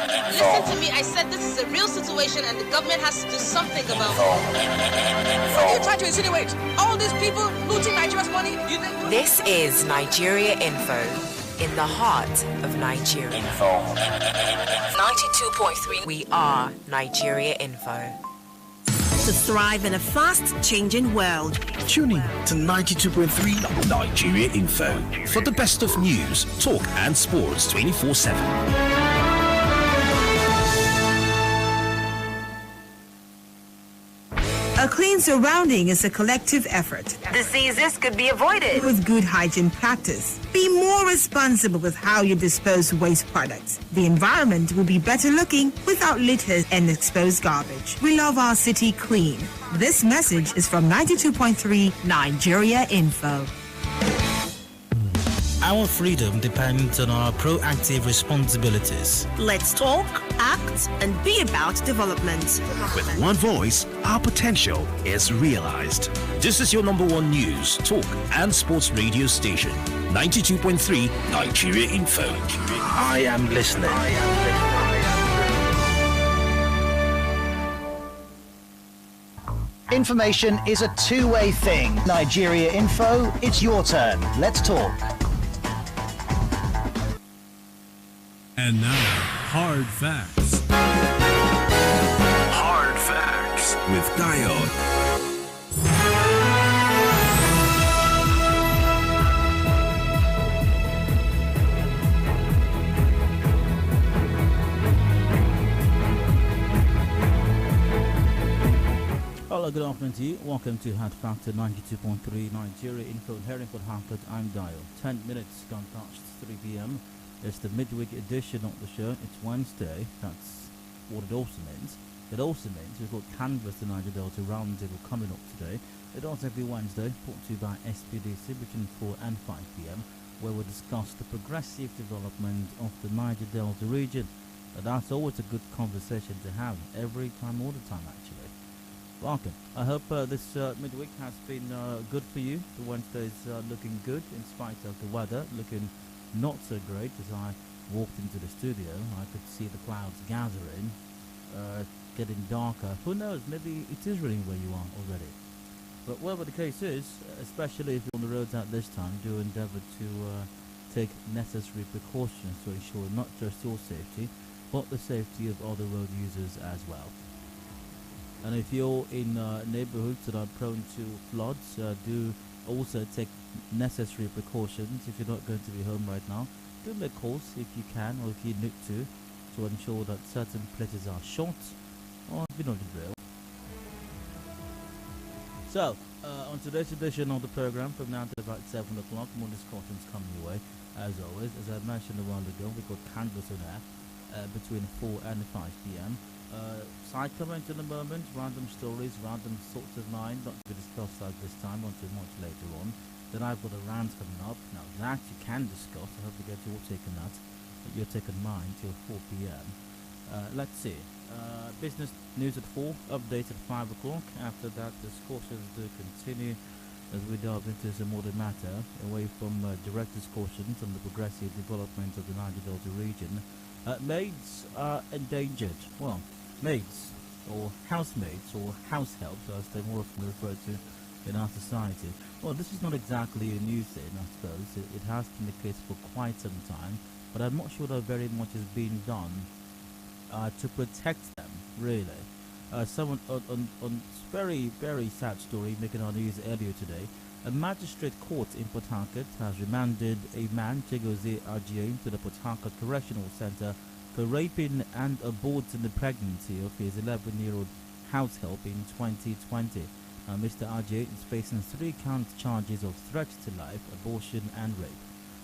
Listen to me, I said this is a real situation and the government has to do something about it. What are you trying to insinuate? All these people looting Nigeria's money? This is Nigeria Info, in the heart of Nigeria. 92.3. We are Nigeria Info. To thrive in a fast-changing world. Tune in to 92.3 Nigeria Info for the best of news, talk and sports 24/7. A clean surrounding is a collective effort. Diseases could be avoided with good hygiene practice. Be more responsible with how you dispose waste products. The environment will be better looking without litter and exposed garbage. We love our city clean. This message is from 92.3 Nigeria Info. Our freedom depends on our proactive responsibilities. Let's talk, act, and be about development. With one voice, our potential is realized. This is your number one news, talk, and sports radio station. 92.3 Nigeria Info. I am listening. Information is a two-way thing. Nigeria Info, it's your turn. Let's talk. And now, Hard Facts. Hard Facts with Dio. Hello, good afternoon to you. Welcome to Hard Facts at 92.3 Nigeria Info in Hereford, Harcourt. I'm Dio. 10 minutes gone past 3 p.m. It's the midweek edition of the show. It's Wednesday. That's what it also means. It also means we've got Canvas the Niger Delta Roundtable coming up today. It also every Wednesday, brought to you by SPDC between 4 and 5 p.m, where we discuss the progressive development of the Niger Delta region. But that's always a good conversation to have, every time, all the time, actually. Welcome. I hope this midweek has been good for you. The Wednesday is looking good in spite of the weather, looking not so great. As I walked into the studio, I could see the clouds gathering, getting darker. Who knows, maybe it is raining where you are already. But whatever the case is, especially if you're on the roads at this time, do endeavour to take necessary precautions to ensure not just your safety, but the safety of other road users as well. And if you're in neighbourhoods that are prone to floods, do also take necessary precautions. If you're not going to be home right now, do make calls if you can or if you need to ensure that certain places are shut, or you know the drill. So, on today's edition of the program, from now to about 7 o'clock, more discussions coming your way, as always. As I mentioned a while ago, we've got Canvas on air between 4 and 5 p.m. Side comment in a moment, random stories, random sorts of mind, not to be discussed at this time, until much later on. Then I've got a rant coming up. Now that you can discuss, I hope you get your take on that. You're taking mine till 4 p.m. Let's see. Business news at 4, update at 5 o'clock. After that, discussions do continue as we delve into some other matter, away from direct discussions on the progressive development of the Niger Delta region. Maids are endangered. Well, maids, or housemaids, or house helps, as they're more often referred to in our society. Well, this is not exactly a new thing, I suppose. It has been the case for quite some time, but I'm not sure that very much is being done to protect them, really. Someone on very, very sad story making our news earlier today. A magistrate court in Port Harcourt has remanded a man, Chigozie Ajie, to the Port Harcourt Correctional Centre for raping and aborting the pregnancy of his 11-year-old house help in 2020. Mr. Ajie is facing 3 count charges of threats to life, abortion and rape.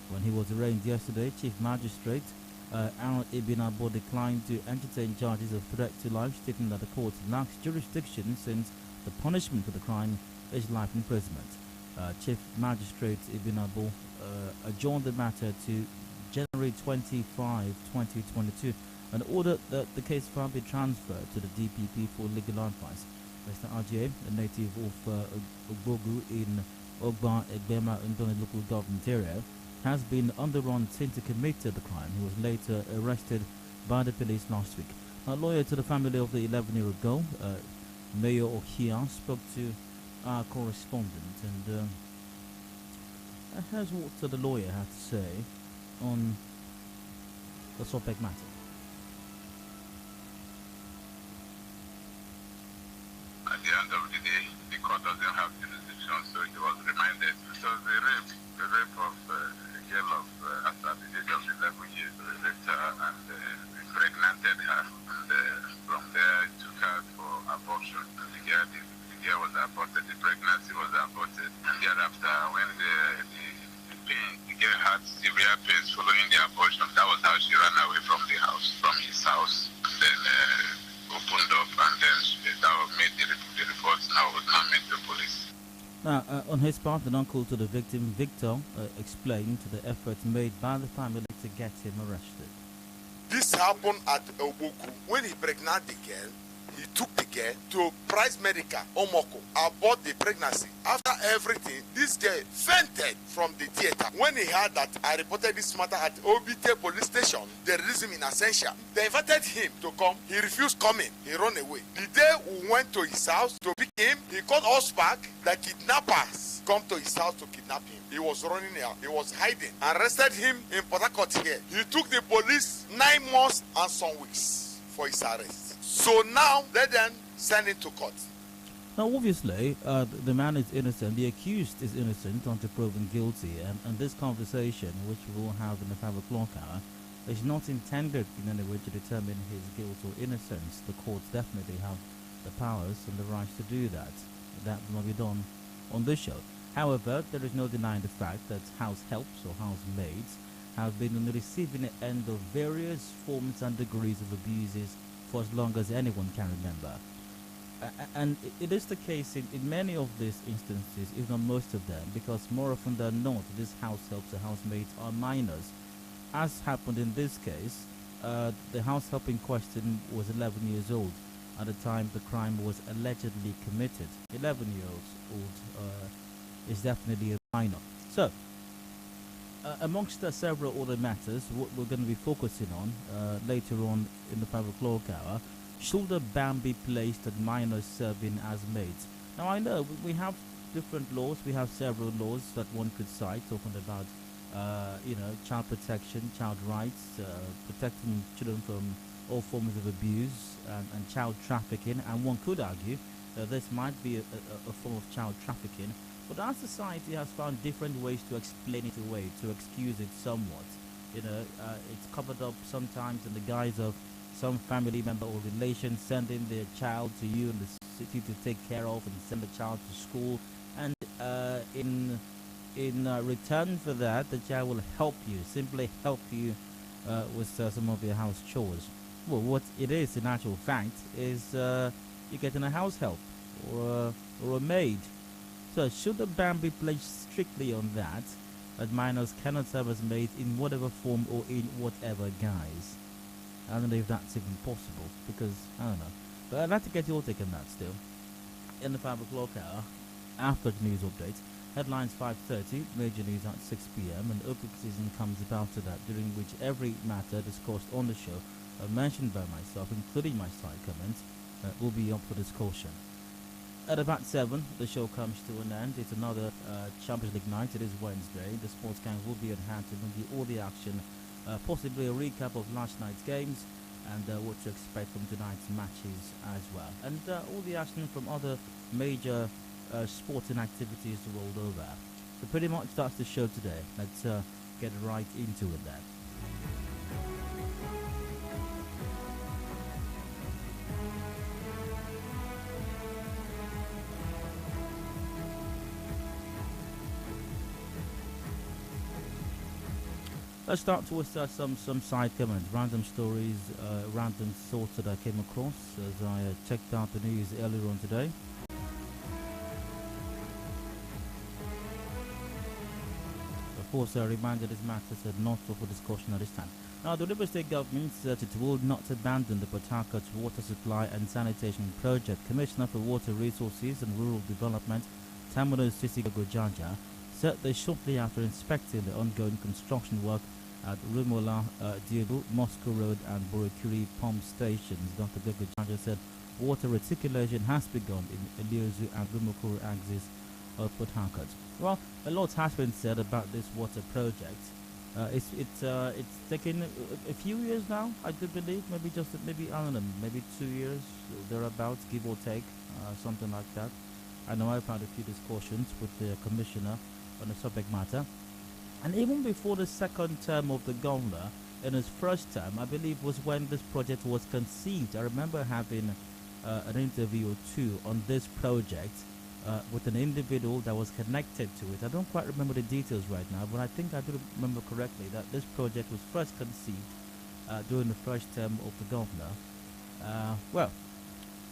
When he was arraigned yesterday, Chief Magistrate Al Ibn Abo declined to entertain charges of threat to life, stating that the court lacks jurisdiction since the punishment for the crime is life imprisonment. Chief Magistrate Ibn Abo adjourned the matter to January 25, 2022, and ordered that the case file be transferred to the DPP for legal advice. Mr. Ajie, a native of Igboho in Ogba, Egbema, and Doni local government area, has been on the run since he committed the crime. He was later arrested by the police last week. A lawyer to the family of the 11-year-old girl, Mayor Ohia, spoke to our correspondent, and here's what the lawyer had to say on the subject matter. At the end of the day, the court doesn't have jurisdiction, so he was reminded. So the rape of a girl of at the age of 11 years, they raped her and impregnated her. And from there, took her for abortion. And the girl was aborted. The pregnancy was aborted. And thereafter, when the girl had severe pains following the abortion, that was how she ran away from his house. And then opened up, and then that made the report was now made to police. Now, on his part, an uncle to the victim, Victor, explained the efforts made by the family to get him arrested. This happened at Oboku. When he pregnant the girl, he took the girl to Price Medical, Omoko, abort the pregnancy. After everything, this girl fainted from the theater. When he heard that I reported this matter at Obite police station, they released him in absentia. They invited him to come. He refused coming. He ran away. The day we went to his house to pick him, he called us back. The kidnappers come to his house to kidnap him. He was running out. He was hiding. Arrested him in Port Harcourt here. He took the police 9 months and some weeks for his arrest. So now, let them send him to court. Now, obviously, the man is innocent. The accused is innocent until proven guilty. And this conversation, which we will have in the 5 o'clock hour, is not intended in any way to determine his guilt or innocence. The courts definitely have the powers and the rights to do that. That will be done on this show. However, there is no denying the fact that house helps or housemaids have been on the receiving end of various forms and degrees of abuses for as long as anyone can remember. And it is the case in many of these instances, if not most of them, because more often than not, these house helps or housemaids are minors. As happened in this case, the house help in question was 11 years old at the time the crime was allegedly committed. 11-year-old is definitely a minor. So, amongst several other matters, what we're going to be focusing on later on in the 5 o'clock hour, should a ban be placed on minors serving as maids? Now, I know we have different laws. We have several laws that one could cite, talking about, child protection, child rights, protecting children from all forms of abuse and child trafficking. And one could argue that this might be a form of child trafficking. But our society has found different ways to explain it away, to excuse it somewhat. It's covered up sometimes in the guise of some family member or relation sending their child to you in the city to take care of and send the child to school. And in return for that, the child will help you, simply help you with some of your house chores. Well, what it is in actual fact is you're getting a house help or a maid. So should the ban be placed strictly on that minors cannot serve as maids in whatever form or in whatever guise? I don't know if that's even possible, because I don't know. But I'd like to get your take on that still. In the 5 o'clock hour, after the news update, headlines 5:30, major news at 6 p.m, and open season comes about to that, during which every matter discussed on the show, mentioned by myself, including my side comments, will be up for discussion. At about 7, the show comes to an end. It's another Champions League night. It is Wednesday. The sports gang will be on hand to bring you all the action, possibly a recap of last night's games, and what to expect from tonight's matches as well. And all the action from other major sporting activities rolled over. So pretty much that's the show today. Let's get right into it then. Let's start with some side comments, random stories, random thoughts that I came across as I checked out the news earlier on today. Of course, I reminded this matter said not for discussion at this time. Now, the River State government said it will not abandon the Port Harcourt water supply and sanitation project. Commissioner for Water Resources and Rural Development, Tamino Sisi Gojaja, said they shortly after inspecting the ongoing construction work at Rumola, Diobu, Moscow Road and Borokiri pump stations. Dr. Gogo said water reticulation has begun in Eliozu and Rumokuru axis of Port Harcourt. Well, a lot has been said about this water project. It's taken a few years now, I do believe. Maybe I don't know, maybe 2 years thereabouts, give or take, something like that. I know I've had a few discussions with the commissioner on the subject matter, and even before the second term of the governor, in his first term, I believe was when this project was conceived. I remember having an interview or two on this project. With an individual that was connected to it. I don't quite remember the details right now, but I think I do remember correctly that this project was first conceived during the first term of the governor. Well,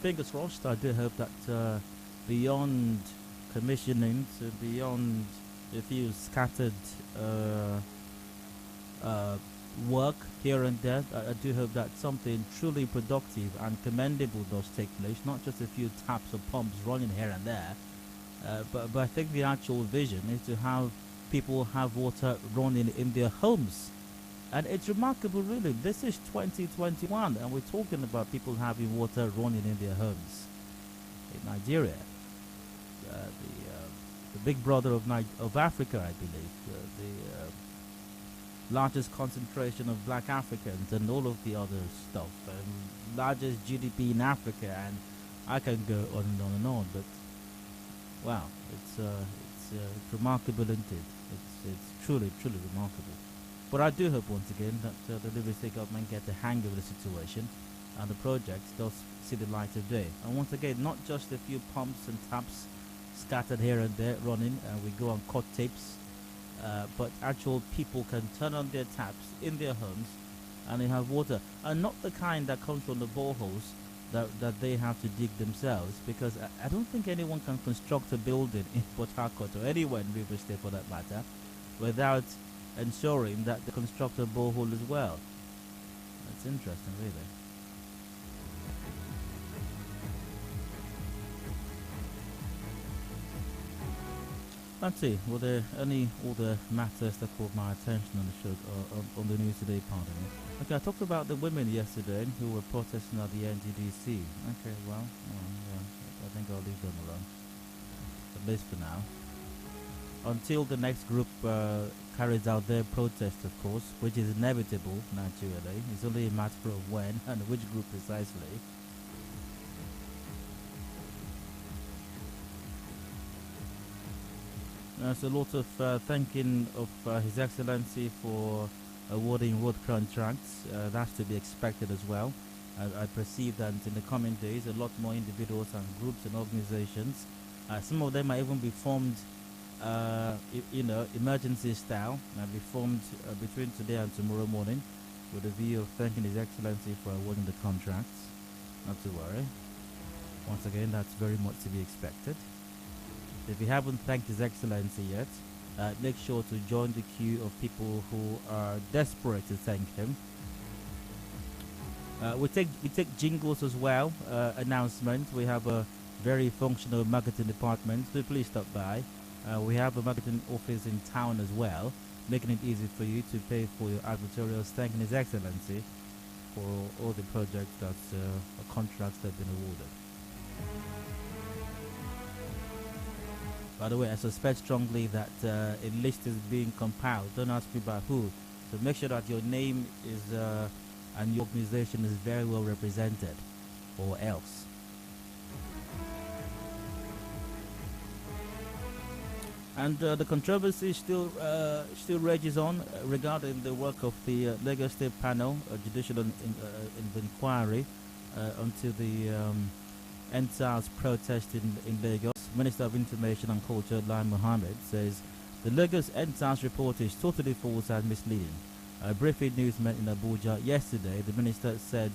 fingers crossed. I do hope that beyond commissioning, so beyond a few scattered work here and there, I do hope that something truly productive and commendable does take place, not just a few taps or pumps running here and there, but I think the actual vision is to have people have water running in their homes. And it's remarkable, really. This is 2021 and we're talking about people having water running in their homes in Nigeria, the big brother of Africa, I believe, the largest concentration of black Africans and all of the other stuff, and largest GDP in Africa, and I can go on and on and on. But wow, it's remarkable, isn't it? It's truly remarkable. But I do hope once again that the Libre State government get the hang of the situation and the project does see the light of day. And once again, not just a few pumps and taps scattered here and there running, and we go on cut tapes. But actual people can turn on their taps in their homes and they have water, and not the kind that comes from the boreholes that they have to dig themselves, because I don't think anyone can construct a building in Port Harcourt or anywhere in River State for that matter without ensuring that they construct a borehole as well. That's interesting, really. Let's see, were there any other matters that caught my attention on the show, on the news today, pardon me? Okay, I talked about the women yesterday who were protesting at the NGDC. Okay, well, yeah, I think I'll leave them alone, at least for now. Until the next group carries out their protest, of course, which is inevitable, naturally. It's only a matter of when and which group precisely. There's a lot of thanking of His Excellency for awarding road contracts. That's to be expected as well. I perceive that in the coming days, a lot more individuals and groups and organizations, some of them might even be formed, emergency style, be formed between today and tomorrow morning with a view of thanking His Excellency for awarding the contracts. Not to worry. Once again, that's very much to be expected. If you haven't thanked His Excellency yet, make sure to join the queue of people who are desperate to thank him. We take jingles as well, announcements. We have a very functional marketing department, so please stop by. We have a marketing office in town as well, making it easy for you to pay for your advertorials, thanking His Excellency for all the projects or contracts that have been awarded. By the way, I suspect strongly that a list is being compiled. Don't ask me by who. So make sure that your name is and your organization is very well represented, or else. And the controversy still rages on regarding the work of the Lagos State Panel, judicial inquiry onto the NSAS protest in Lagos. Minister of Information and Culture, Lai Mohammed, says the Lagos NSAS report is totally false and misleading. Briefing newsmen in Abuja yesterday, the minister said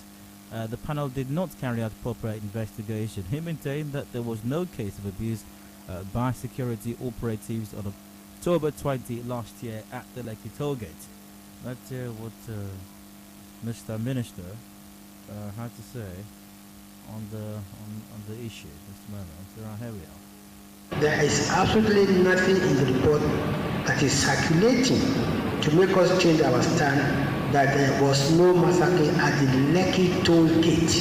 the panel did not carry out proper investigation. He maintained that there was no case of abuse by security operatives on October 20 last year at the Lekki tollgate. Let's hear what Mr. Minister had to say on the issue this moment. So here we are. There is absolutely nothing in the report that is circulating to make us change our stand that there was no massacre at the Lekki toll gate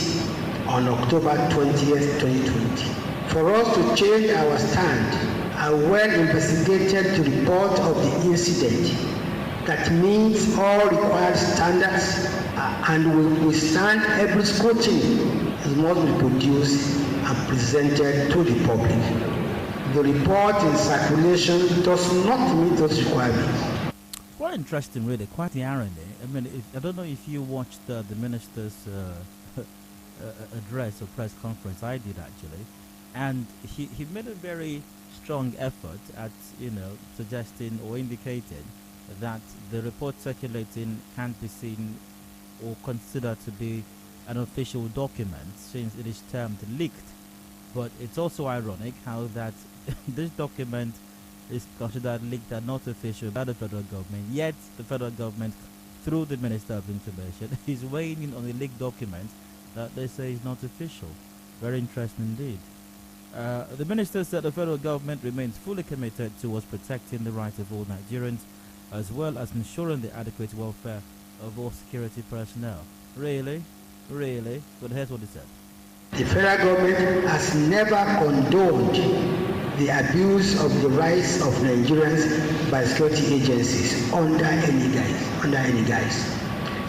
on October 20th, 2020. For us to change our stand, a well-investigated report of the incident that meets all required standards and will withstand every scrutiny must be produced and presented to the public. The report in circulation does not meet those requirements. Quite interesting, really. Quite the irony. I mean, I don't know if you watched the minister's address or press conference. I did actually, and he made a very strong effort at suggesting or indicating that the report circulating can't be seen or considered to be an official document since it is termed leaked. But it's also ironic how that this document is considered leaked and not official by the federal government, yet the federal government, through the Minister of Information, is weighing in on a leaked document that they say is not official. Very interesting indeed. The minister said the federal government remains fully committed towards protecting the rights of all Nigerians, as well as ensuring the adequate welfare of all security personnel. Really? Really? But here's what he said. The federal government has never condoned the abuse of the rights of Nigerians by security agencies under any guise.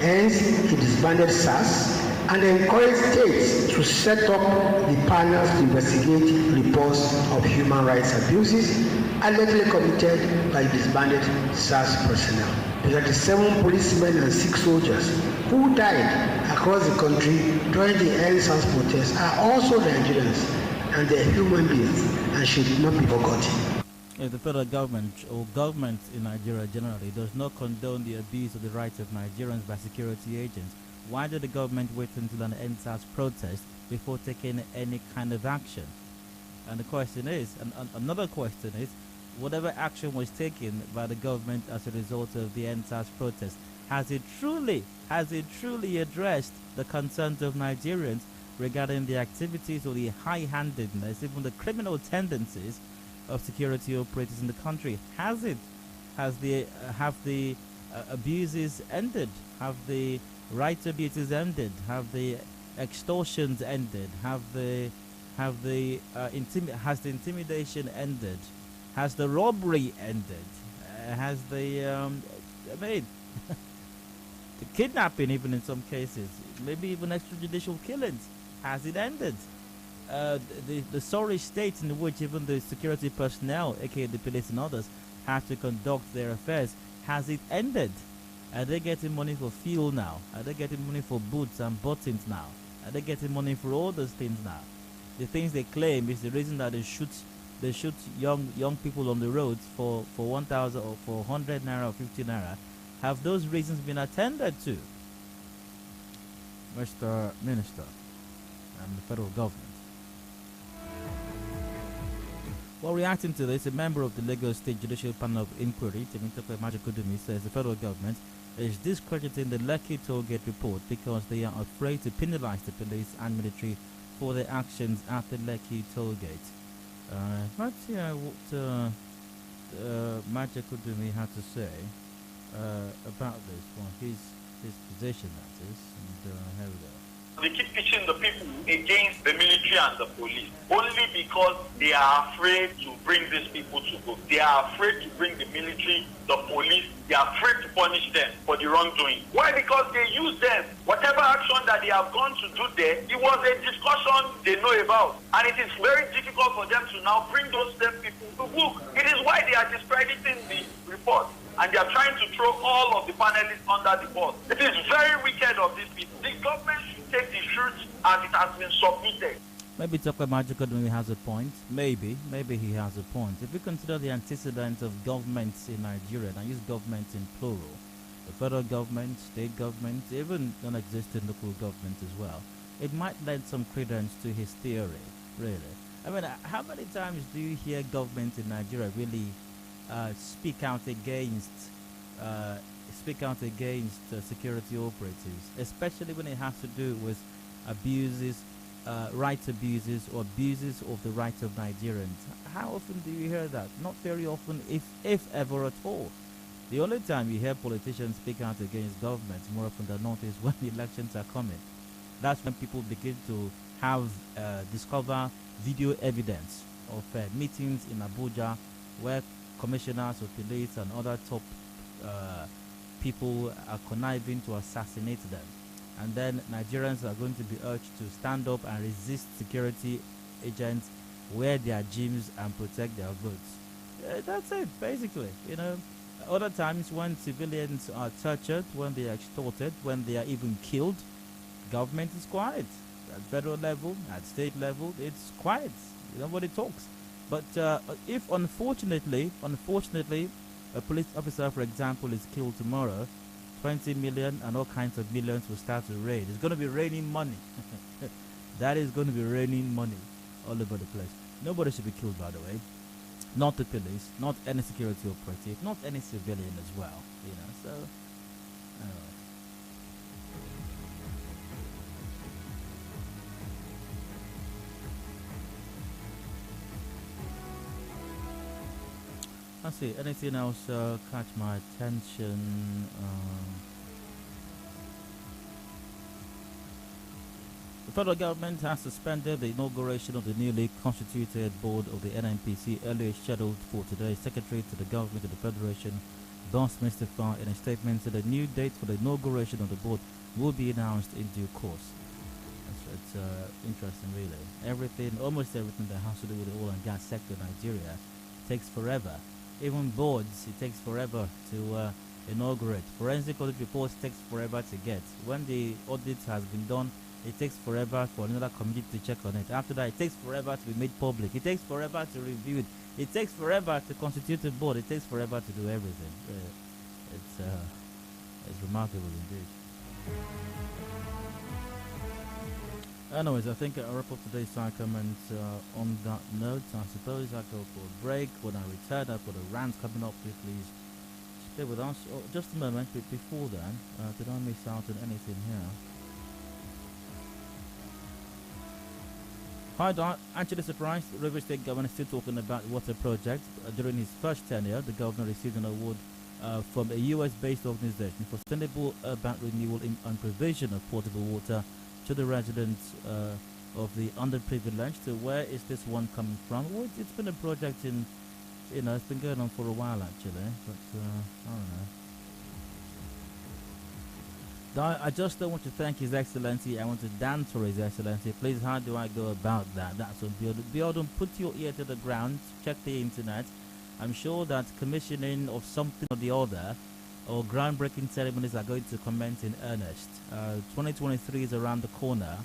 Hence, it disbanded SAS and encouraged states to set up the panels to investigate reports of human rights abuses allegedly committed by disbanded SAS personnel. The 37 policemen and 6 soldiers who died across the country during the NSAS protests are also Nigerians, and they're human beings and should not be forgotten. If the federal government or government in Nigeria generally does not condone the abuse of the rights of Nigerians by security agents, why did the government wait until an NSAS protest before taking any kind of action? And the question is, and another question is, whatever action was taken by the government as a result of the NSAS protest, has it truly addressed the concerns of Nigerians regarding the activities or the high-handedness, even the criminal tendencies of security operators in the country? Have the abuses ended? Have the rights abuses ended? Have the extortions ended? Has the intimidation ended? Has the robbery ended? Has the the kidnapping, even in some cases, maybe even extrajudicial killings, has it ended? The sorry state in which even the security personnel, aka the police and others, have to conduct their affairs, has it ended? Are they getting money for fuel now? Are they getting money for boots and buttons now? Are they getting money for all those things now? The things they claim is the reason that they shoot young people on the roads for 1,000 or for 100 naira or 50 naira. Have those reasons been attended to, Mr. Minister and the federal government? While reacting to this, a member of the Lagos State Judicial Panel of Inquiry, Temitope Majikudumi, says the federal government is discrediting the Lekki Tollgate report because they are afraid to penalize the police and military for their actions at the Lekki Tollgate. Let's see what Majikudumi had to say about this, well, his position, that is, and here we go. They keep pitching the people against the military and the police only because they are afraid to bring these people to book. They are afraid to bring the military, the police. They are afraid to punish them for the wrongdoing. Why? Because they use them. Whatever action that they have gone to do there, it was a discussion they know about. And it is very difficult for them to now bring those same people to book. It is why they are discrediting the report. And they are trying to throw all of the panelists under the bus. It is very wicked of these people. The government should take the truth as it has been submitted. Maybe Dr. Majikudumi has a point. Maybe he has a point. If we consider the antecedents of governments in Nigeria, and I use governments in plural, the federal government, state government, even non-existent local government as well, it might lend some credence to his theory, really. I mean, how many times do you hear government in Nigeria really speak out against security operatives, especially when it has to do with abuses rights abuses or abuses of the rights of Nigerians. How often do you hear that? Not very often, if ever at all. The only time you hear politicians speak out against government more often than not is when the elections are coming. That's when people begin to have discover video evidence of meetings in Abuja where commissioners of police and other top people are conniving to assassinate them. And then Nigerians are going to be urged to stand up and resist security agents, wear their gyms and protect their votes. That's it, basically. You know, other times when civilians are tortured, when they are extorted, when they are even killed, government is quiet. At federal level, at state level, it's quiet. Nobody talks. But if unfortunately, a police officer, for example, is killed tomorrow, 20 million and all kinds of millions will start to rain. It's going to be raining money. That is going to be raining money all over the place. Nobody should be killed, by the way. Not the police, not any security operative, not any civilian as well. You know, so anyway. Let's see, anything else catch my attention? The federal government has suspended the inauguration of the newly constituted board of the NNPC earlier scheduled for today. Secretary to the government of the Federation, Boss Mr. Farr, in a statement said a new date for the inauguration of the board will be announced in due course. It's interesting, really. Almost everything that has to do with the oil and gas sector in Nigeria takes forever. Even boards, it takes forever to inaugurate. Forensic audit reports takes forever to get. When the audit has been done, it takes forever for another committee to check on it. After that, it takes forever to be made public. It takes forever to review it. It takes forever to constitute a board. It takes forever to do everything. It's remarkable indeed. Anyways, I think I'll wrap up today's comments on that note. I suppose I'll go for a break. When I return, I've got a rant coming up. Please stay with us. Oh, just a moment. But before then, did I miss out on anything here? Hi, actually surprised. The River State governor is still talking about water project. During his first tenure, the governor received an award from a US-based organization for sustainable urban renewal and provision of potable water to the residents of the underprivileged. So where is this one coming from? Well, it's been a project in, it's been going on for a while actually, but I don't know. I just don't want to thank His Excellency. I want to dance for His Excellency. Please, how do I go about that? That's on Biodun. Put your ear to the ground. Check the internet. I'm sure that commissioning of something or the other or groundbreaking ceremonies are going to commence in earnest. 2023 is around the corner.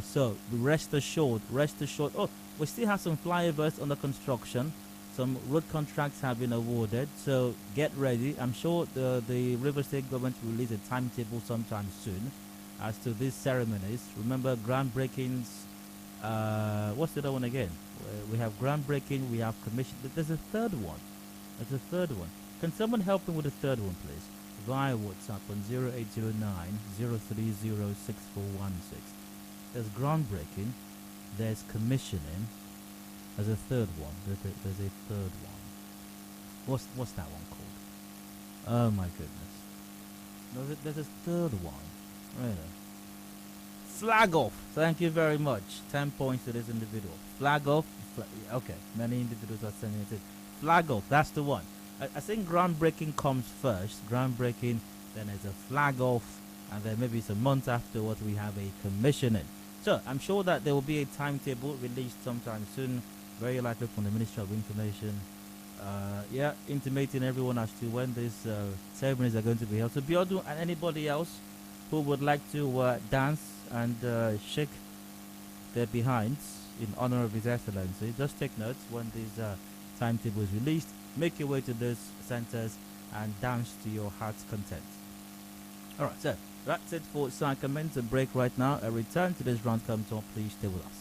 So rest assured. Oh, we still have some flyovers under construction. Some road contracts have been awarded, so get ready. I'm sure the River State government will release a timetable sometime soon as to these ceremonies. Remember, groundbreakings. What's the other one again? We have groundbreaking, we have commission. There's a third one. Can someone help me with the third one, please? Via WhatsApp on 0809 030 6416. There's groundbreaking, there's commissioning. There's a third one. There's a third one. What's that one called? Oh my goodness. There's a third one. Really. Flag off. Thank you very much. 10 points to this individual. Flag off. Okay. Many individuals are sending it. Flag off. That's the one. I think groundbreaking comes first. Groundbreaking. Then there's a flag off. And then maybe it's a month afterwards we have a commissioning. So I'm sure that there will be a timetable released sometime soon. Very likely from the Ministry of Information, intimating everyone as to when these ceremonies are going to be held. So Biodu and anybody else who would like to dance and shake their behinds in honor of His Excellency, just take notes when this timetable is released. Make your way to those centers and dance to your heart's content. Alright, so that's it for Side Comments. A break right now. A return to this round comes on. Please stay with us.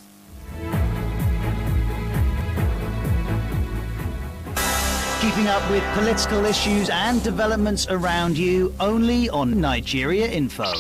Keeping up with political issues and developments around you only on Nigeria Info.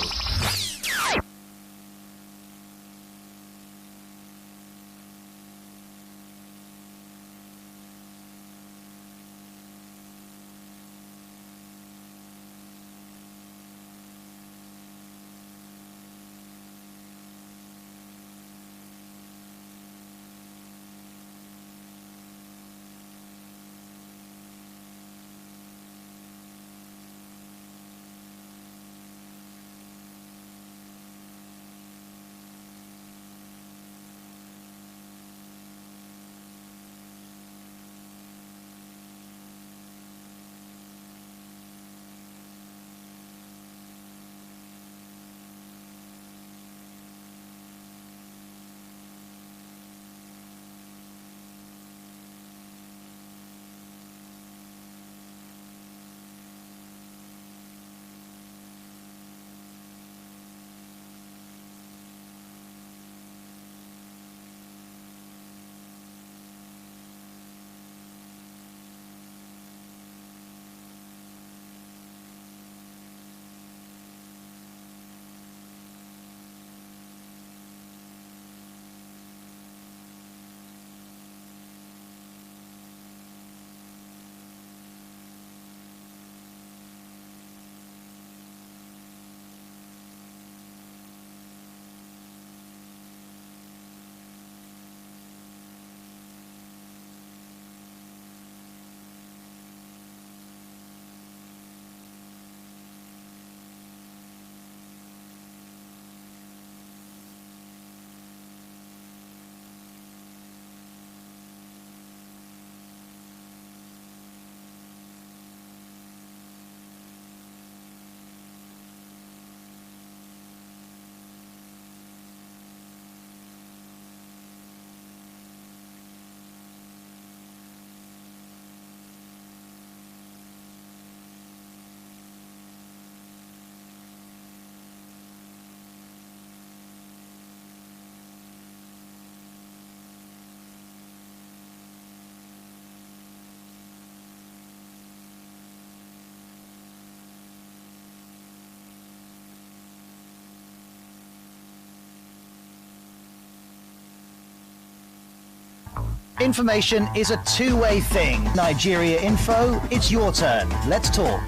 Information is a two-way thing. Nigeria Info, it's your turn. Let's talk.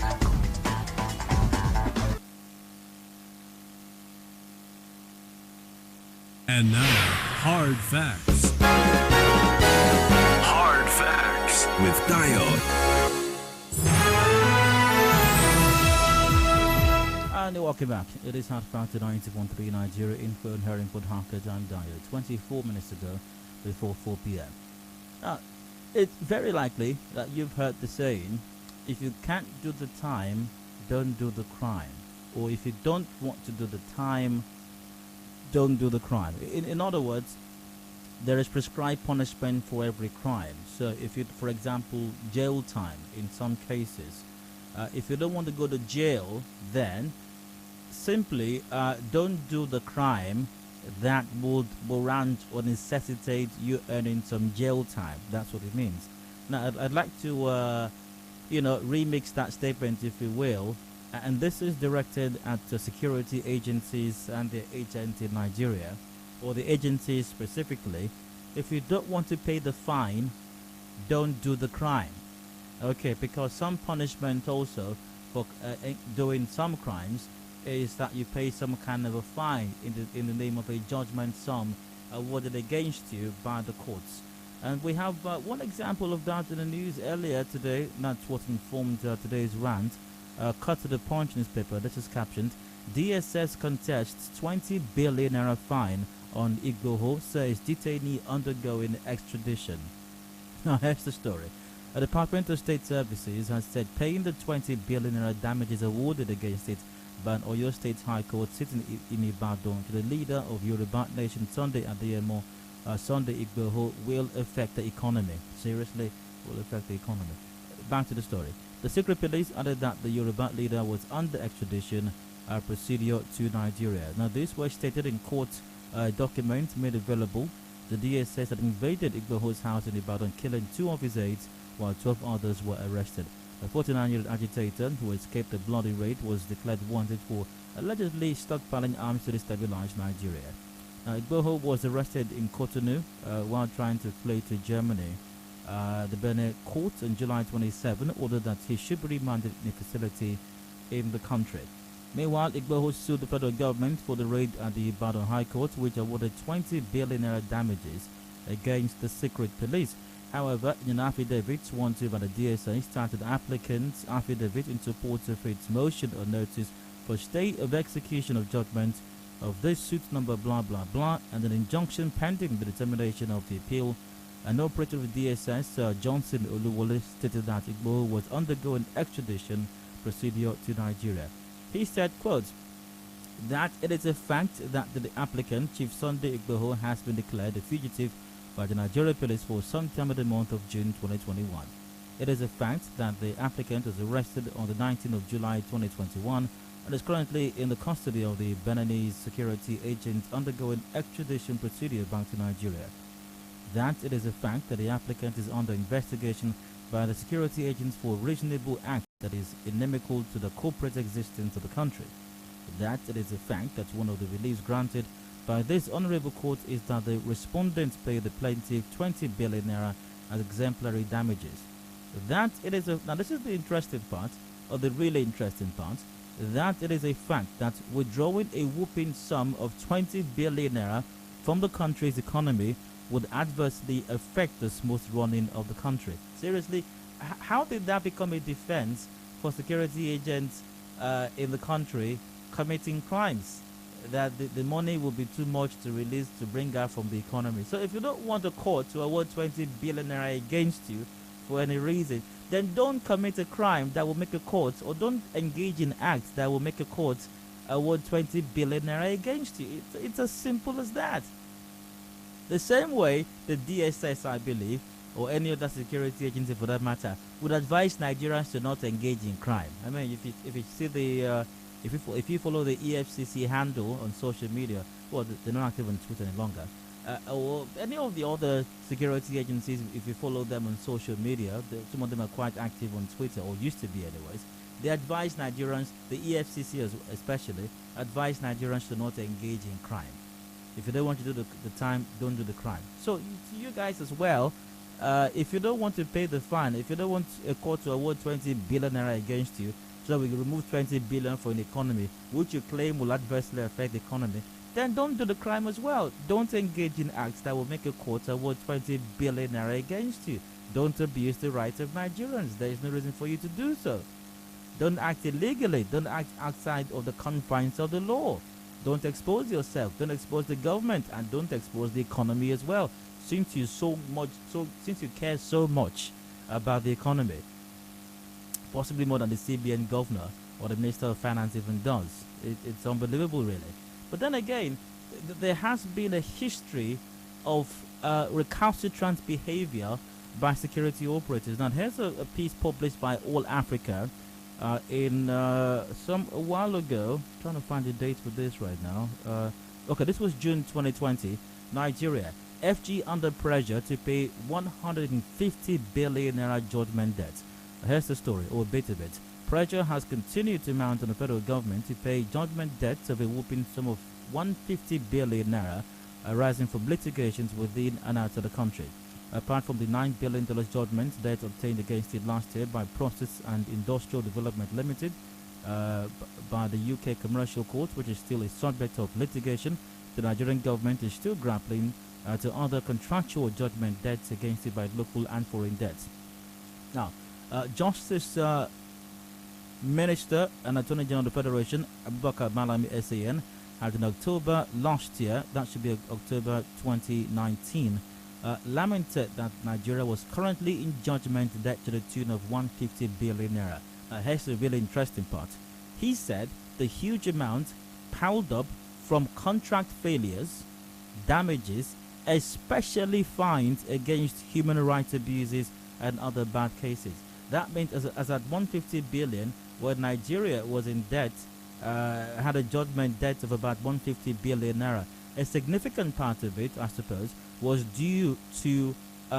And now, Hard Facts. Hard Facts with Dayo. And welcome back. It is Hard Facts 90.3 Nigeria Info and Herringford Harkett and Dayo. 24 minutes ago before 4 p.m. Now, it's very likely that you've heard the saying, if you can't do the time, don't do the crime. Or if you don't want to do the time, don't do the crime. In other words, there is prescribed punishment for every crime. So if you, for example, jail time in some cases, if you don't want to go to jail, then simply don't do the crime that would warrant or necessitate you earning some jail time. That's what it means. Now, I'd like to, remix that statement, if you will. And this is directed at security agencies and the agents in Nigeria, or the agencies specifically. If you don't want to pay the fine, don't do the crime. Okay, because some punishment also for doing some crimes is that you pay some kind of a fine in the name of a judgment sum awarded against you by the courts. And we have one example of that in the news earlier today. That's what informed today's rant. Cut to the Punch newspaper. This is captioned, DSS contests 20 billion naira fine on Igboho, says detainee undergoing extradition. Now here's the story. The Department of State Services has said paying the 20 billion naira damages awarded against it by an Oyo State High Court sitting in Ibadan to the leader of Yoruba Nation, Adedayo Igboho, will affect the economy. Seriously, will affect the economy. Back to the story. The secret police added that the Yoruba leader was under extradition procedure to Nigeria. Now, this was stated in court documents made available. The DSS had invaded Igboho's house in Ibadan, killing 2 of his aides, while 12 others were arrested. A 49-year-old agitator who escaped the bloody raid was declared wanted for allegedly stockpiling arms to destabilize Nigeria. Now, Igboho was arrested in Cotonou while trying to flee to Germany. The Benin court on July 27 ordered that he should be remanded in a facility in the country. Meanwhile, Igboho sued the federal government for the raid at the Ibadan High Court, which awarded 20 billion naira damages against the secret police. However, in an affidavit sworn to by the DSS, started applicant's affidavit in support of its motion or notice for stay of execution of judgment of this suit number blah blah blah, and an injunction pending the determination of the appeal. An operator of the DSS, Johnson Oluwole, stated that Igboho was undergoing extradition procedure to Nigeria. He said, quote, that it is a fact that the applicant, Chief Sunday Igboho, has been declared a fugitive by the Nigeria police for some time in the month of June 2021. It is a fact that the applicant was arrested on the 19th of July 2021 and is currently in the custody of the Beninese security agents undergoing extradition procedure back to Nigeria. That it is a fact that the applicant is under investigation by the security agents for reasonable act that is inimical to the corporate existence of the country. That it is a fact that one of the reliefs granted by this honorable court is that the respondents pay the plaintiff 20 billion naira as exemplary damages. That it is a, now this is the interesting part, or the really interesting part, that it is a fact that withdrawing a whooping sum of 20 billion naira from the country's economy would adversely affect the smooth running of the country. Seriously, how did that become a defense for security agents in the country committing crimes? That the money will be too much to release to bring out from the economy. So if you don't want a court to award 20 billion naira against you for any reason, then don't commit a crime that will make a court, or don't engage in acts that will make a court award 20 billion naira against you. It's as simple as that. The same way the DSS, I believe, or any other security agency for that matter, would advise Nigerians to not engage in crime. I mean, if you see the if you follow the EFCC handle on social media, well, they're not active on Twitter any longer, or any of the other security agencies, if you follow them on social media, some of them are quite active on Twitter, or used to be anyways. They advise Nigerians, the EFCC especially, advise Nigerians to not engage in crime. If you don't want to do the time, don't do the crime. So you guys as well, if you don't want to pay the fine, if you don't want a court to award 20 billion naira against you, so we remove 20 billion for an economy, which you claim will adversely affect the economy, then don't do the crime as well. Don't engage in acts that will make a court award 20 billion naira against you. Don't abuse the rights of Nigerians. There is no reason for you to do so. Don't act illegally. Don't act outside of the confines of the law. Don't expose yourself. Don't expose the government, and don't expose the economy as well. Since you care so much about the economy, possibly more than the CBN governor or the Minister of Finance even does. It's unbelievable, really. But then again, there has been a history of recalcitrant behavior by security operators. Now, here's a piece published by All Africa a while ago. I'm trying to find the date for this right now. Okay, this was June 2020. Nigeria, FG under pressure to pay 150 billion naira judgment debt. Here's the story, or a bit of it. Pressure has continued to mount on the federal government to pay judgment debts of a whopping sum of 150 billion naira arising from litigations within and out of the country. Apart from the $9 billion judgment debt obtained against it last year by Process and Industrial Development Limited by the UK Commercial Court, which is still a subject of litigation, the Nigerian government is still grappling to other contractual judgment debts against it by local and foreign debts. Now, Justice Minister and Attorney General of the Federation, Abubakar Malami SAN, had in October last year, that should be October 2019, lamented that Nigeria was currently in judgment debt to the tune of 150 billion naira. Here's the really interesting part. He said the huge amount piled up from contract failures, damages, especially fines against human rights abuses and other bad cases. That means as at 150 billion, where Nigeria was in debt, had a judgment debt of about 150 billion naira. A significant part of it, I suppose, was due to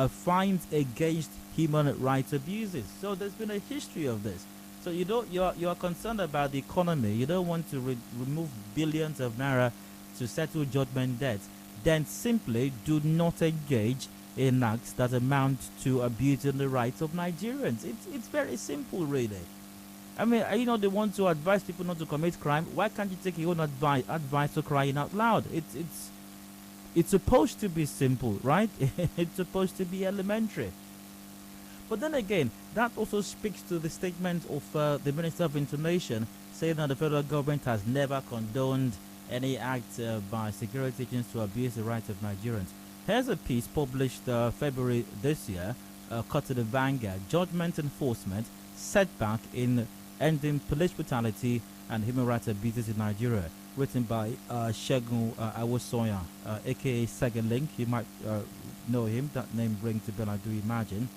fines against human rights abuses. So there's been a history of this. So you're concerned about the economy. You don't want to remove billions of naira to settle judgment debts. Then simply do not engage in acts that amount to abusing the rights of Nigerians. It's very simple, really. I mean, they want to advise people not to commit crime. Why can't you take your own advice for crying out loud? It's supposed to be simple, right? It's supposed to be elementary. But then again, that also speaks to the statement of the Minister of Information, saying that the federal government has never condoned any act by security agents to abuse the rights of Nigerians. Here's a piece published February this year, cut to the Vanguard: Judgment Enforcement Setback in Ending Police Brutality and Human Rights Abuses in Nigeria, written by Segun Awosoya, aka Second Link. You might know him. That name rings a bell, I do imagine.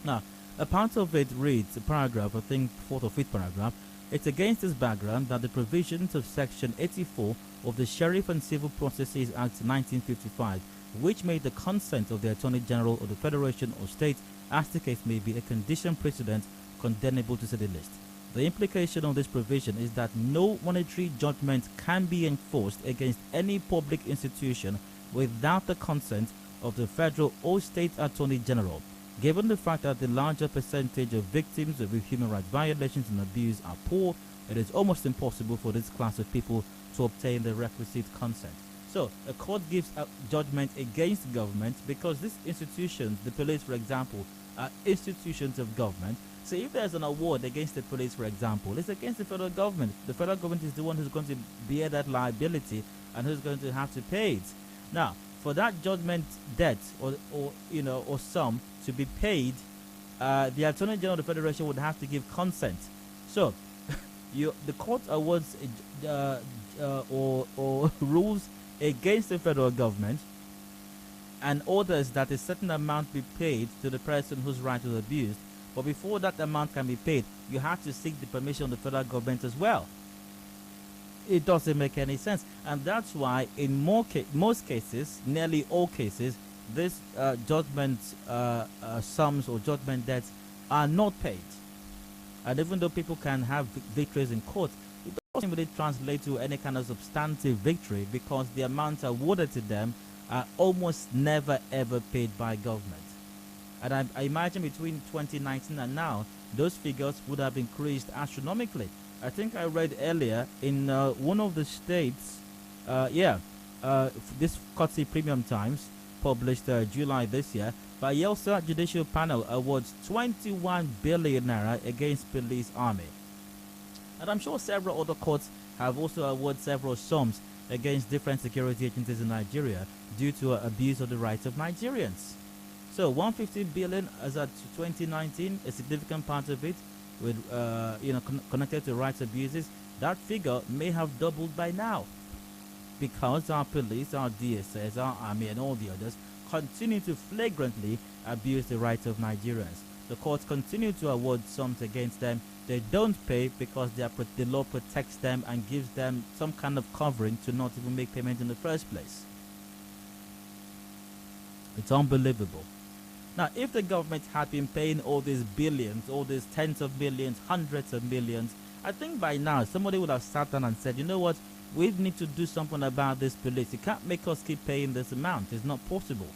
Now, a part of it reads, a paragraph, I think 4th or 5th paragraph. It's against this background that the provisions of Section 84 of the Sheriff and Civil Processes Act 1955, which made the consent of the Attorney General of the Federation or State, as the case may be, a condition precedent condemnable to say the least. The implication of this provision is that no monetary judgment can be enforced against any public institution without the consent of the federal or state Attorney General. Given the fact that the larger percentage of victims of human rights violations and abuse are poor, it is almost impossible for this class of people to obtain the requisite consent. So, a court gives a judgment against the government because these institutions, the police for example, are institutions of government. So if there's an award against the police, for example, it's against the federal government. The federal government is the one who's going to bear that liability and who's going to have to pay it. Now, for that judgment debt or sum to be paid, the Attorney General of the Federation would have to give consent. So, the court awards or rules against the federal government and orders that a certain amount be paid to the person whose right was abused. But before that amount can be paid, you have to seek the permission of the federal government as well. It doesn't make any sense. And that's why in most cases, nearly all cases, these judgment sums or judgment debts are not paid. And even though people can have victories in court, it doesn't really translate to any kind of substantive victory because the amounts awarded to them are almost never ever paid by government. And I imagine between 2019 and now, those figures would have increased astronomically. I think I read earlier in one of the states, this courtesy Premium Times published July this year, Bayelsa Judicial Panel awards 21 billion naira against police army. And I'm sure several other courts have also awarded several sums against different security agencies in Nigeria due to abuse of the rights of Nigerians. So 150 billion as at 2019, a significant part of it with connected to rights abuses. That figure may have doubled by now, because our police, our DSS, our army and all the others continue to flagrantly abuse the rights of Nigerians. The courts continue to award sums against them. They don't pay because the law protects them and gives them some kind of covering to not even make payment in the first place. It's unbelievable. Now, if the government had been paying all these billions, all these tens of millions, hundreds of millions, I think by now somebody would have sat down and said, you know what, we need to do something about this police. You can't make us keep paying this amount. It's not possible.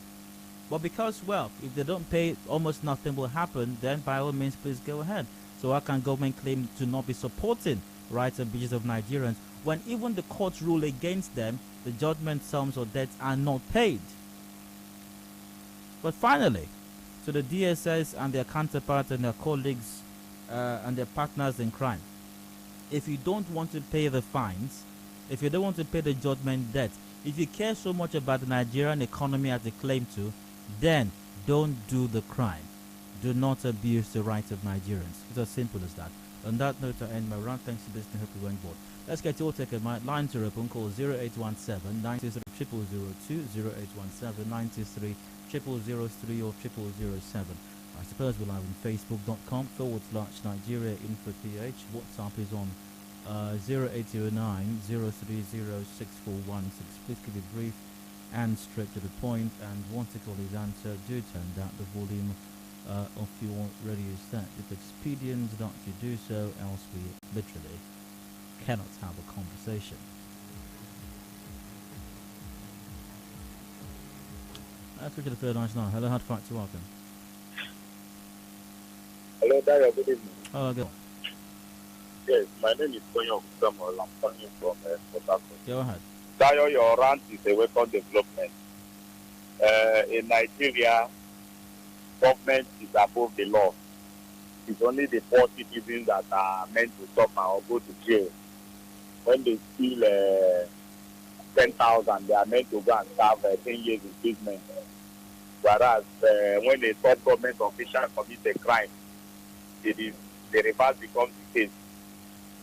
But because, well, if they don't pay, almost nothing will happen, then by all means, please go ahead. So how can government claim to not be supporting rights and abuses of Nigerians when even the courts rule against them, the judgment sums or debts are not paid? But finally, to the DSS and their counterparts and their colleagues and their partners in crime, if you don't want to pay the fines, if you don't want to pay the judgment debt, if you care so much about the Nigerian economy as they claim to, then don't do the crime. Do not abuse the rights of Nigerians. It's as simple as that. On that note, I end my rant. Thanks to listening. Hope you're going board. Let's get your take. My lines are open. Call 0817 93 0002, 0817 93 0003 or 0007. I suppose we're live on facebook.com/Nigeria Info PH. WhatsApp is on 0809 030 6416. Please keep it brief and straight to the point, and once the call is answered, do turn down the volume of your radio set if expedient that you do so, else we literally cannot have a conversation. Let's look at the third line now. Hello, hard fact, you're welcome. Hello, Dayo, good evening. Hello, go. Yes, my name is Tonyo Samuel. I'm calling from Port Harcourt. Go ahead. Dayo, your rant is a welcome development. In Nigeria, government is above the law. It's only the poor citizens that are meant to suffer or go to jail. When they steal 10,000, they are meant to go and serve 10 years imprisonment. Whereas when a top government official commits a crime, the reverse becomes the case.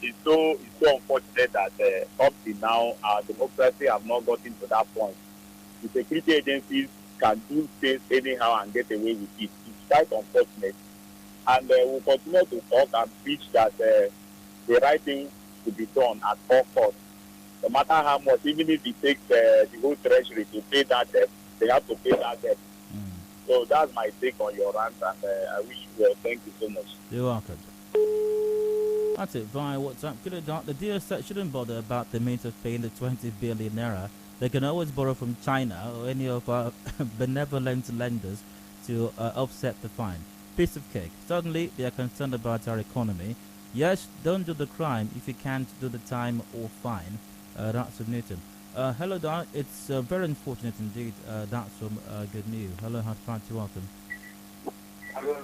It's so unfortunate that up to now, our democracy have not gotten to that point. The security agencies can do things anyhow and get away with it. It's quite unfortunate. And we'll continue to talk and preach that the right thing to be done at all costs. No matter how much, even if it takes the whole treasury to pay that debt, they have to pay that debt. So that's my take on your rant, and I wish you well. Thank you so much. You're welcome. That's it via WhatsApp. The DSS shouldn't bother about the means of paying the 20 billion naira. They can always borrow from China or any of our benevolent lenders to offset the fine. Piece of cake. Suddenly, they are concerned about our economy. Yes, don't do the crime if you can't do the time or fine. That's from Newton. Hello, Don. It's very unfortunate indeed. That's from good news. Hello, how's it? You're welcome. Hello,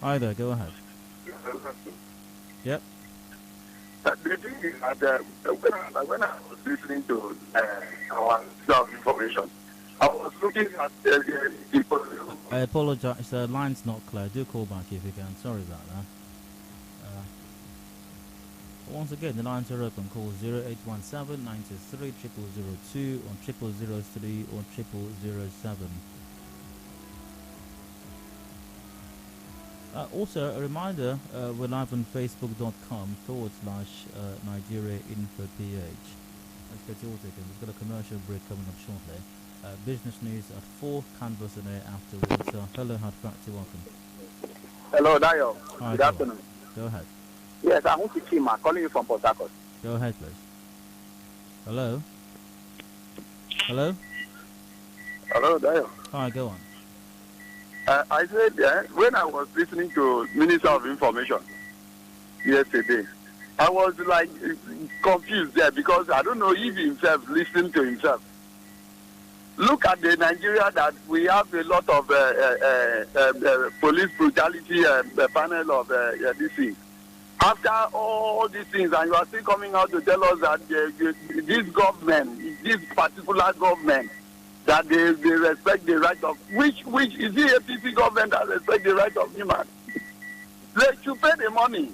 Hi there, go ahead. Yep. The thing is that when I was listening to our information, I was looking at people. I apologize, the line's not clear. Do call back if you can. Sorry about that. Once again, the lines are open. Call 0817 93 0002 or 0003 or 0007. Also, a reminder, we're live on facebook.com / Nigeria Info PH. Let's get your ticket. We've got a commercial break coming up shortly. Business news at 4, Canvas and Air afterwards. Hello, hard factor, welcome. Hello, Dayo. Hi, good afternoon. Go ahead. Yes, I'm Chima, calling you from Port Harcourt. Go ahead, please. Hello? Hello? Hello, Dayo. Hi, go on. I said when I was listening to Minister of Information yesterday, I was like confused there because I don't know if himself listened to himself. Look at the Nigeria that we have a lot of police brutality panel of these things. After all these things, and you are still coming out to tell us that this government, this particular government, that they respect the right of which is the APC government that respect the right of human. They should pay the money.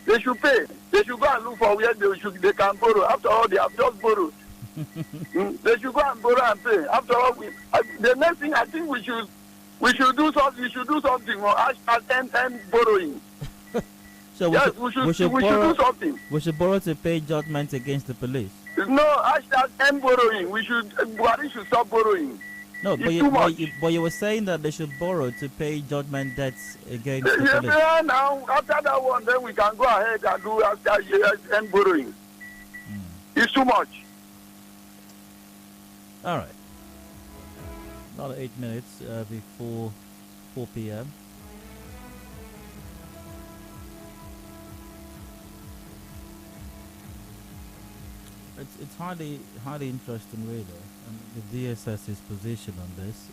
They should pay. They should go and look for where they can borrow. After all, they have just borrowed. They should go and borrow and pay. After all, the next thing I think we should do something. We should do something more. End borrowing. So yes, we should do something. We should borrow to pay judgment against the police. No, end borrowing. Buhari should stop borrowing. No, but you were saying that they should borrow to pay judgment debts against the police. Yeah, now after that one, then we can go ahead and do end borrowing. It's too much. All right. Another 8 minutes before 4 p.m. It's highly interesting, really, the DSS's position on this.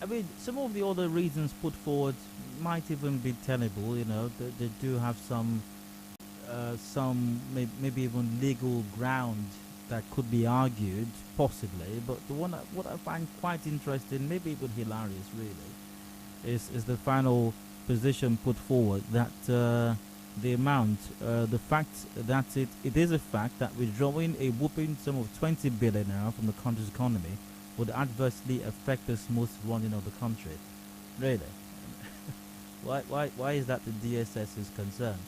I mean, some of the other reasons put forward might even be tenable. You know, they do have some maybe even legal ground that could be argued, possibly. But the one what I find quite interesting, maybe even hilarious, really, is the final position put forward that. The amount, the fact that it is a fact that withdrawing a whooping sum of 20 billion naira from the country's economy would adversely affect the smooth running of the country. Really? Why is that the DSS is concerned?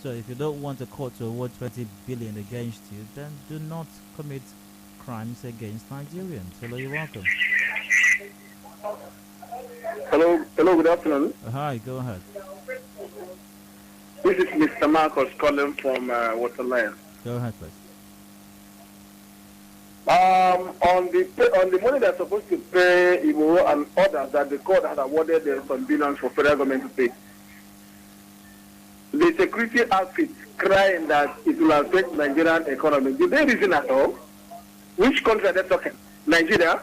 So if you don't want a court to award 20 billion against you, then do not commit crimes against Nigerians. Hello, you're welcome. Hello, good afternoon. Hi, go ahead. This is Mr. Marcos calling from Waterline. Go ahead, please. On the money they're supposed to pay Igboho and others that the court had awarded some billions for federal government to pay, the security outfits crying that it will affect Nigerian economy. Did they reason at all? Which country are they talking? Nigeria?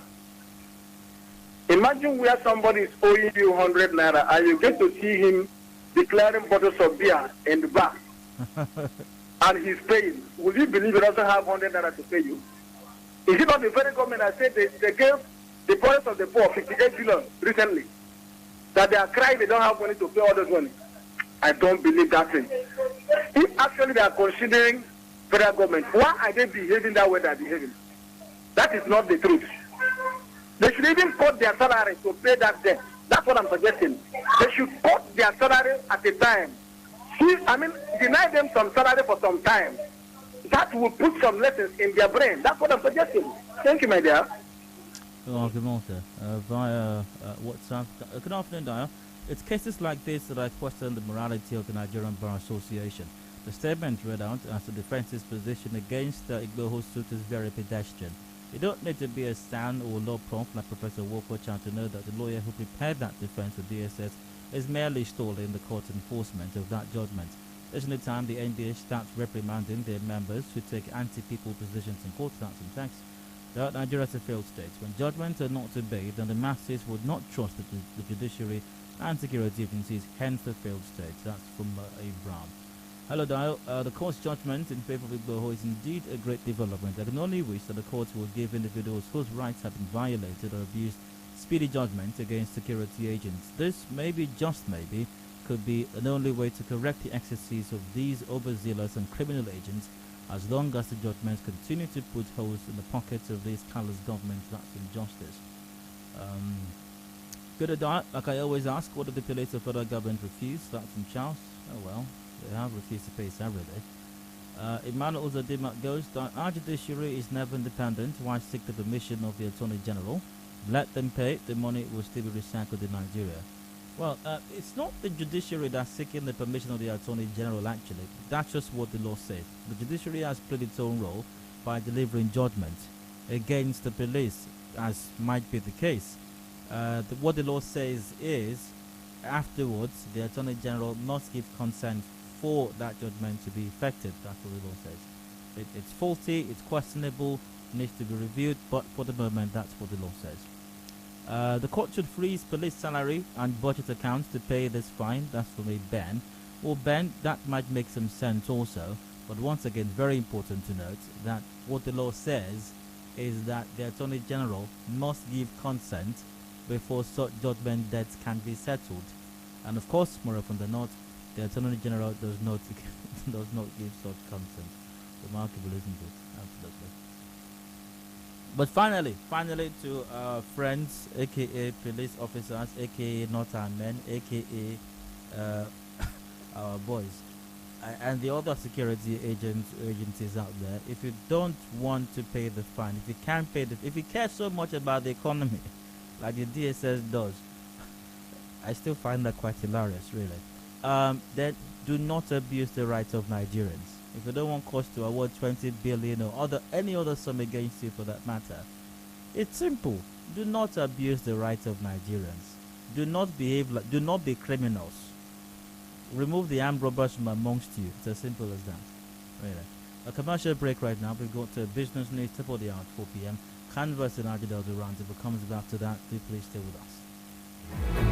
Imagine where somebody is owing you 100 naira and you get to see him declaring bottles of beer in the bar and he's paying. Would you believe he doesn't have 100 naira to pay you? Is it not the very government that said they gave the poorest of the poor 58 billion recently? That they are crying they don't have money to pay all those money? I don't believe that thing. If actually they are considering federal government, why are they behaving that way they are behaving? That is not the truth. They should even cut their salary to pay that debt. That's what I'm suggesting. They should cut their salary at a time. Deny them some salary for some time. That will put some lessons in their brain. That's what I'm suggesting. Thank you, my dear. Good morning, via WhatsApp. Good afternoon, Daya. It's cases like this that I question the morality of the Nigerian Bar Association. The statement read out as the defense's position against Igboho's suit is very pedestrian. You don't need to be a SAN or law prof like Professor Wolfwatch to know that the lawyer who prepared that defense for DSS is merely stalling the court enforcement of that judgment. There's no time the NDA starts reprimanding their members who take anti-people positions in court. That's in text. Nigeria is a failed state. When judgments are not obeyed, then the masses would not trust the judiciary and security agencies, hence the failed state. That's from Abraham. Hello, Dial. The court's judgment in favor of Igboho is indeed a great development. I can only wish that the courts will give individuals whose rights have been violated or abused speedy judgment against security agents. This, maybe, just maybe, could be an only way to correct the excesses of these overzealous and criminal agents, as long as the judgments continue to put holes in the pockets of these callous governments. That's injustice. Good Dial. Like I always ask, what did the police of federal government refuse? That's from Charles. Oh well. They have refused to pay salary. Emmanuel Uzadimak goes, our judiciary is never independent. Why seek the permission of the Attorney General? Let them pay, the money will still be recycled in Nigeria. Well, it's not the judiciary that's seeking the permission of the Attorney General, actually. That's just what the law says. The judiciary has played its own role by delivering judgment against the police, as might be the case. What the law says is, afterwards, the Attorney General must give consent for that judgment to be effected. That's what the law says. It's faulty, it's questionable, needs to be reviewed, but for the moment, that's what the law says. The court should freeze police salary and budget accounts to pay this fine. That's from a Ben. Well, Ben, that might make some sense also, but once again, very important to note that what the law says is that the Attorney General must give consent before such judgment debts can be settled. And of course, more often than not, the Attorney General does not give such consent. Remarkable, isn't it? Absolutely. But finally to our friends, aka police officers, aka not our men, aka our boys, and the other security agencies out there. If you don't want to pay the fine, if you can't pay if you care so much about the economy, like the DSS does, I still find that quite hilarious, really. Then do not abuse the rights of Nigerians. If you don't want courts to award 20 billion or any other sum against you for that matter, it's simple. Do not abuse the rights of Nigerians. Do not be criminals. Remove the armed robbers from amongst you. It's as simple as that. Really. A commercial break right now. We've got business news, top of the hour at 4 p.m. Canvas and Adedayo Elusakin. If it comes back to that, do please stay with us.